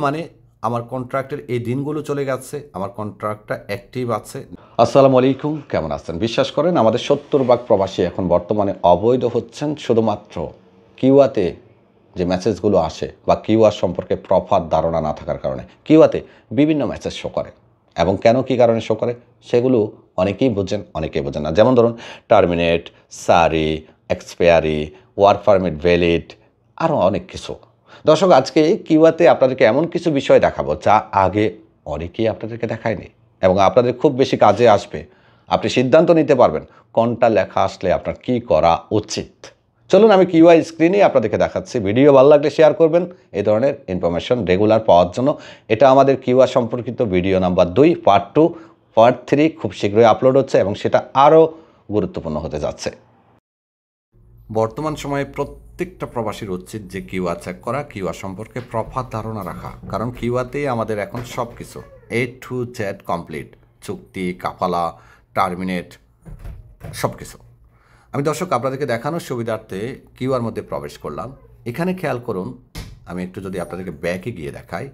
মানে আমার কন্ট্রাক্টের এই দিনগুলো চলে গেছে, আমার কন্ট্রাক্টটা অ্যাক্টিভ আছে। আসসালামু আলাইকুম, কেমন আছেন? বিশ্বাস করেন আমাদের 70 ভাগ প্রবাসী এখন বর্তমানে অবৈধ হচ্ছেন শুধুমাত্র কিউয়াতে যে মেসেজগুলো আসে বা কিউআর সম্পর্কে প্রপার ধারণা না থাকার কারণে। কিউয়াতে বিভিন্ন মেসেজ শো করে এবং কেন কী কারণে শো করে সেগুলো অনেকেই বোঝেন, অনেকেই বোঝেন না। যেমন ধরুন টার্মিনেট, সারি, এক্সপায়ারি, ওয়ার্ক পারমিট ভ্যালিড, আরও অনেক কিছু। দর্শক, আজকে কিউয়াতে আপনাদেরকে এমন কিছু বিষয় দেখাবো যা আগে অনেকেই আপনাদেরকে দেখায়নি এবং আপনাদের খুব বেশি কাজে আসবে। আপনি সিদ্ধান্ত নিতে পারবেন কোনটা লেখা আসলে আপনার কী করা উচিত। চলুন আমি কিউআই স্ক্রিনে আপনাদেরকে দেখাচ্ছি। ভিডিও ভালো লাগলে শেয়ার করবেন এই ধরনের ইনফরমেশন রেগুলার পাওয়ার জন্য। এটা আমাদের কিউআর সম্পর্কিত ভিডিও নাম্বার 2, পার্ট 2, পার্ট 3 খুব শীঘ্রই আপলোড হচ্ছে এবং সেটা আরও গুরুত্বপূর্ণ হতে যাচ্ছে। বর্তমান সময়ে প্রত্যেকটা প্রবাসীর উচিত যে কিউআর চেক করা, কিউআর সম্পর্কে প্রপার ধারণা রাখা, কারণ কিউআরতেই আমাদের এখন সব কিছু A to Z কমপ্লিট। চুক্তি, কাফালা, টার্মিনেট, সব কিছু। আমি দর্শক আপনাদেরকে দেখানোর সুবিধার্থে কিউআর মধ্যে প্রবেশ করলাম। এখানে খেয়াল করুন, আমি একটু যদি আপনাদেরকে ব্যাকে গিয়ে দেখাই,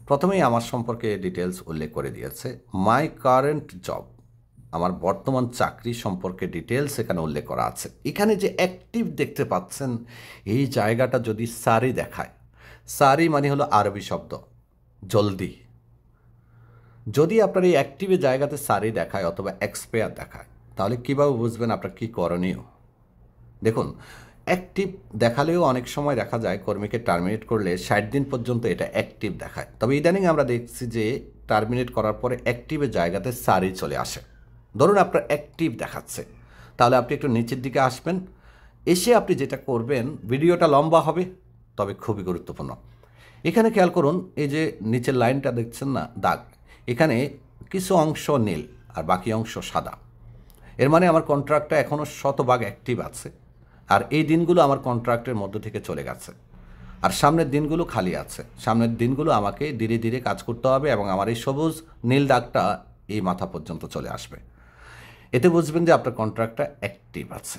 প্রথমেই আমার সম্পর্কে ডিটেলস উল্লেখ করে দিয়েছে। মাই কারেন্ট জব, আমার বর্তমান চাকরি সম্পর্কে ডিটেলস এখানে উল্লেখ করা আছে। এখানে যে অ্যাক্টিভ দেখতে পাচ্ছেন এই জায়গাটা যদি সারি দেখায়, সারি মানে হলো আরবি শব্দ জলদি। যদি আপনার এই অ্যাক্টিভের জায়গাতে সারি দেখায় অথবা এক্সপায়ার দেখায়, তাহলে কীভাবে বুঝবেন আপনার কী করণীয়? দেখুন, অ্যাক্টিভ দেখালেও অনেক সময় দেখা যায় কর্মীকে টার্মিনেট করলে 60 দিন পর্যন্ত এটা অ্যাক্টিভ দেখায়। তবে ইদানিং আমরা দেখছি যে টার্মিনেট করার পরে অ্যাক্টিভের জায়গাতে সারি চলে আসে। ধরুন আপনার অ্যাক্টিভ দেখাচ্ছে, তাহলে আপনি একটু নিচের দিকে আসবেন। এসে আপনি যেটা করবেন, ভিডিওটা লম্বা হবে তবে খুবই গুরুত্বপূর্ণ। এখানে খেয়াল করুন, এই যে নিচের লাইনটা দেখছেন না, দাগ, এখানে কিছু অংশ নীল আর বাকি অংশ সাদা। এর মানে আমার কন্ট্রাক্টটা এখনও 100% অ্যাক্টিভ আছে, আর এই দিনগুলো আমার কন্ট্রাক্টের মধ্য থেকে চলে গেছে, আর সামনের দিনগুলো খালি আছে। সামনের দিনগুলো আমাকে ধীরে ধীরে কাজ করতে হবে এবং আমার এই সবুজ নীল দাগটা এই মাথা পর্যন্ত চলে আসবে। এতে বুঝবেন যে আপনার কন্ট্রাক্টটা অ্যাক্টিভ আছে,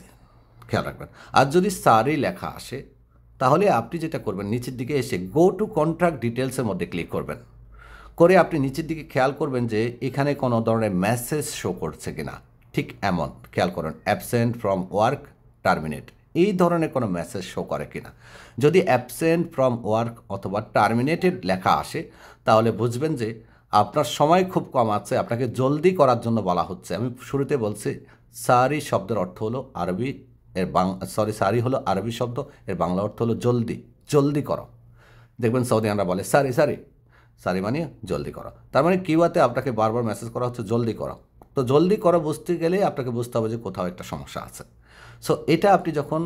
খেয়াল রাখবেন। আর যদি সারি লেখা আসে, তাহলে আপনি যেটা করবেন, নিচের দিকে এসে গো টু কন্ট্রাক্ট ডিটেলসের মধ্যে ক্লিক করবেন। করে আপনি নিচের দিকে খেয়াল করবেন যে এখানে কোনো ধরনের মেসেজ শো করছে কিনা। ঠিক এমন খেয়াল করুন, অ্যাবসেন্ট ফ্রম ওয়ার্ক, টার্মিনেট, এই ধরনের কোনো মেসেজ শো করে কিনা। যদি অ্যাবসেন্ট ফ্রম ওয়ার্ক অথবা টার্মিনেটেড লেখা আসে, তাহলে বুঝবেন যে আপনার সময় খুব কম আছে, আপনাকে জলদি করার জন্য বলা হচ্ছে। আমি শুরুতে বলছি সারি শব্দের অর্থ হলো আরবি, সারি হলো আরবি শব্দ, এর বাংলা অর্থ হলো জলদি, জলদি করো। দেখবেন সৌদিয়ানরা বলে সারি সারি, সারি মানে জলদি করো। তার মানে কিউআতে আপনাকে বারবার মেসেজ করা হচ্ছে জলদি করো। তো জলদি করো বুঝতে গেলে আপনাকে বুঝতে হবে যে কোথাও একটা সমস্যা আছে। সো এটা আপনি যখন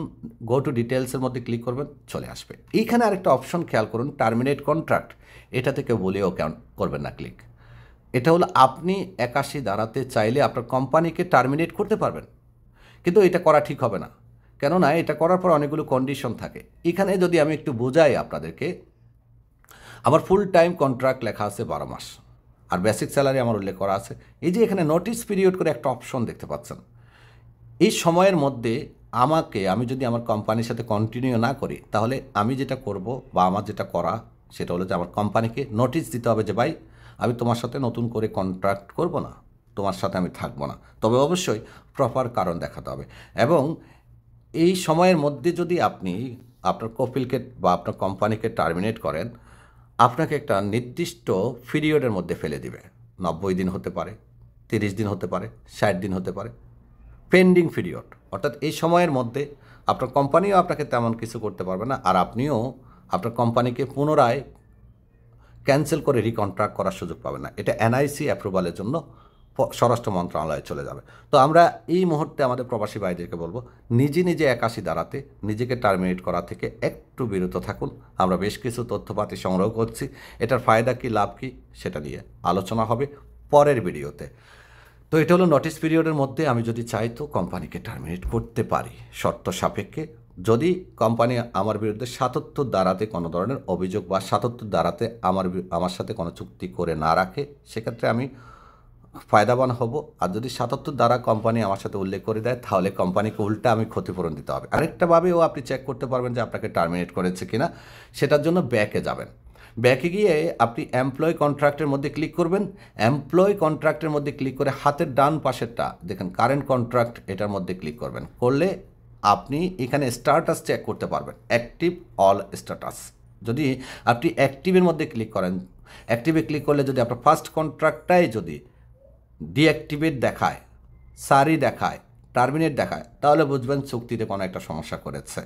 গো টু ডিটেলসের মধ্যে ক্লিক করবেন চলে আসবে। এইখানে আরেকটা অপশন খেয়াল করুন, টার্মিনেট কন্ট্রাক্ট। এটা থেকে বলেও কেন করবেন না ক্লিক। এটা হলো আপনি 81 দাঁড়াতে চাইলে আপনার কোম্পানিকে টার্মিনেট করতে পারবেন, কিন্তু এটা করা ঠিক হবে না। কেননা এটা করার পর অনেকগুলো কন্ডিশন থাকে। এখানে যদি আমি একটু বোঝাই আপনাদেরকে, আমার ফুল টাইম কন্ট্রাক্ট লেখা আছে 12 মাস, আর বেসিক স্যালারি আমার উল্লেখ করা আছে। এই যে এখানে নোটিস পিরিয়ড করে একটা অপশন দেখতে পাচ্ছেন, এই সময়ের মধ্যে আমি যদি আমার কোম্পানির সাথে কন্টিনিউ না করি, তাহলে আমি যেটা করব বা আমার যেটা করা সেটা হলো যে আমার কোম্পানিকে নোটিশ দিতে হবে যে ভাই, আমি তোমার সাথে নতুন করে কন্ট্রাক্ট করব না, তোমার সাথে আমি থাকবো না। তবে অবশ্যই প্রপার কারণ দেখাতে হবে। এবং এই সময়ের মধ্যে যদি আপনি আপনার কপিলকে বা আপনার কোম্পানিকে টার্মিনেট করেন, আপনাকে একটা নির্দিষ্ট পিরিয়ডের মধ্যে ফেলে দিবে। 90 দিন হতে পারে, 30 দিন হতে পারে, 60 দিন হতে পারে, পেন্ডিং পিরিয়ড। অর্থাৎ এই সময়ের মধ্যে আপনার কোম্পানিও আপনাকে তেমন কিছু করতে পারবে না, আর আপনিও আপনার কোম্পানিকে পুনরায় ক্যান্সেল করে রিকন্ট্রাক্ট করার সুযোগ পাবেন না। এটা এনআইসি অ্যাপ্রুভালের জন্য স্বরাষ্ট্র মন্ত্রণালয়ে চলে যাবে। তো আমরা এই মুহূর্তে আমাদের প্রবাসী ভাইদেরকে বলবো, নিজে নিজে 81 দাঁড়াতে নিজেকে টার্মিনেট করা থেকে একটু বিরত থাকুন। আমরা বেশ কিছু তথ্যপাতি সংগ্রহ করছি, এটার ফায়দা কী লাভ কী সেটা নিয়ে আলোচনা হবে পরের ভিডিওতে। তো এটা হলো নোটিস পিরিয়ডের মধ্যে আমি যদি চাই তো কোম্পানিকে টার্মিনেট করতে পারি শর্ত সাপেক্ষে। যদি কোম্পানি আমার বিরুদ্ধে 77 ধারাতে কোনো ধরনের অভিযোগ বা 77 ধারাতে আমার সাথে কোনো চুক্তি করে না রাখে, সেক্ষেত্রে আমি ফায়দাবান হব। আর যদি 77 ধারা কোম্পানি আমার সাথে উল্লেখ করে দেয়, তাহলে কোম্পানিকে উল্টা আমি ক্ষতিপূরণ দিতে হবে। আরেকটাভাবেও আপনি চেক করতে পারবেন যে আপনাকে টার্মিনেট করেছে কিনা, সেটার জন্য ব্যাকে যাবেন। ব্যাকে গিয়ে আপনি এমপ্লয় কন্ট্রাক্টের মধ্যে ক্লিক করবেন। এমপ্লয় কন্ট্রাক্টের মধ্যে ক্লিক করে হাতের ডান পাশেরটা দেখেন কারেন্ট কন্ট্রাক্ট, এটার মধ্যে ক্লিক করবেন। করলে আপনি এখানে স্ট্যাটাস চেক করতে পারবেন, অ্যাক্টিভ অল স্ট্যাটাস। যদি আপনি অ্যাক্টিভের মধ্যে ক্লিক করেন, অ্যাক্টিভে ক্লিক করলে যদি আপনার ফার্স্ট কন্ট্রাক্টটাই যদি ডিঅ্যাক্টিভেট দেখায়, সারি দেখায়, টার্মিনেট দেখায়, তাহলে বুঝবেন চুক্তিতে কোনো একটা সমস্যা করেছে।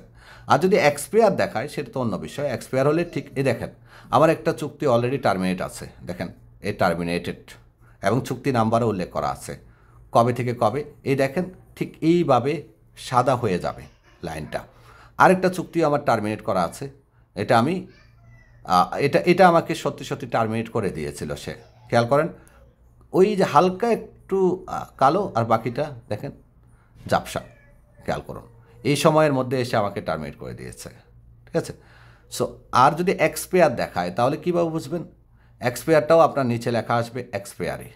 আর যদি এক্সপায়ার দেখায় সেটা তো অন্য বিষয়। এক্সপায়ার হলে ঠিক দেখেন আমার একটা চুক্তি অলরেডি টার্মিনেট আছে, দেখেন এই টার্মিনেটেড এবং চুক্তি নাম্বারও উল্লেখ করা আছে কবে থেকে কবে, এই দেখেন ঠিক এইভাবে সাদা হয়ে যাবে লাইনটা। আরেকটা চুক্তি আমার টার্মিনেট করা আছে, এটা আমি এটা আমাকে সত্যি সত্যি টার্মিনেট করে দিয়েছিল সে, খেয়াল করেন ওই যে হালকা একটু কালো আর বাকিটা দেখেন ঝাপসা, খেয়াল করুন এই সময়ের মধ্যে এসে আমাকে টার্মিনেট করে দিয়েছে, ঠিক আছে। সো আর যদি এক্সপায়ার দেখায় তাহলে কীভাবে বুঝবেন? এক্সপায়ারটাও আপনার নিচে লেখা আসবে এক্সপায়ারি।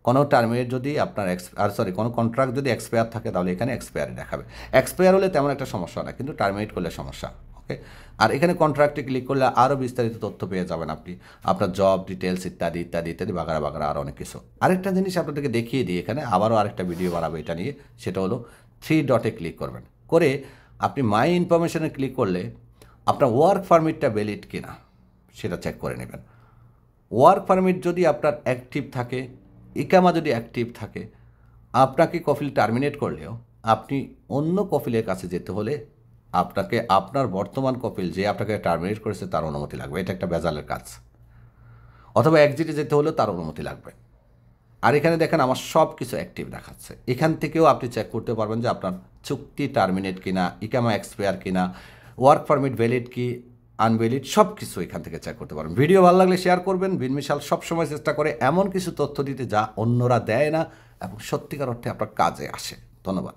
কোনো টার্মিনেট যদি আপনার কোনো কন্ট্রাক্ট যদি এক্সপায়ার থাকে তাহলে এখানে এক্সপায়ারি দেখাবে। এক্সপায়ার হলে তেমন একটা সমস্যা না, কিন্তু টার্মিনেট করলে সমস্যা, ওকে। আর এখানে কন্ট্রাক্টে ক্লিক করলে আরও বিস্তারিত তথ্য পেয়ে যাবেন আপনি, আপনার জব ডিটেলস ইত্যাদি ইত্যাদি ইত্যাদি বাগারা বাগারা আরও অনেক কিছু। আরেকটা জিনিস আপনাদেরকে দেখিয়ে দিই, এখানে আবারও আরেকটা ভিডিও বানাবো এটা নিয়ে, সেটা হলো 3 ডটে ক্লিক করবেন, করে আপনি মাই ইনফরমেশনে ক্লিক করলে আপনার ওয়ার্ক পারমিটটা ভ্যালিড কিনা সেটা চেক করে নেবেন। ওয়ার্ক পারমিট যদি আপনার অ্যাক্টিভ থাকে, ইকামা যদি অ্যাক্টিভ থাকে, আপনাকে কফিল টার্মিনেট করলেও আপনি অন্য কফিলের কাছে যেতে হলে আপনাকে আপনার বর্তমান কফিল যে আপনাকে টার্মিনেট করেছে তার অনুমতি লাগবে, এটা একটা ভেজালের কাজ। অথবা এক্সিটে যেতে হলেও তার অনুমতি লাগবে। আর এখানে দেখেন আমার সব কিছু অ্যাক্টিভ দেখাচ্ছে, এখান থেকেও আপনি চেক করতে পারবেন যে আপনার চুক্তি টার্মিনেট কিনা, ইকামা এক্সপায়ার কিনা, ওয়ার্ক পারমিট ভ্যালিড কি আনভ্যালিড, সব কিছু এখান থেকে চেক করতে পারবেন। ভিডিও ভালো লাগলে শেয়ার করবেন। বিনমিশাল সবসময় চেষ্টা করে এমন কিছু তথ্য দিতে যা অন্যরা দেয় না এবং সত্যিকার অর্থে আপনার কাজে আসে। ধন্যবাদ।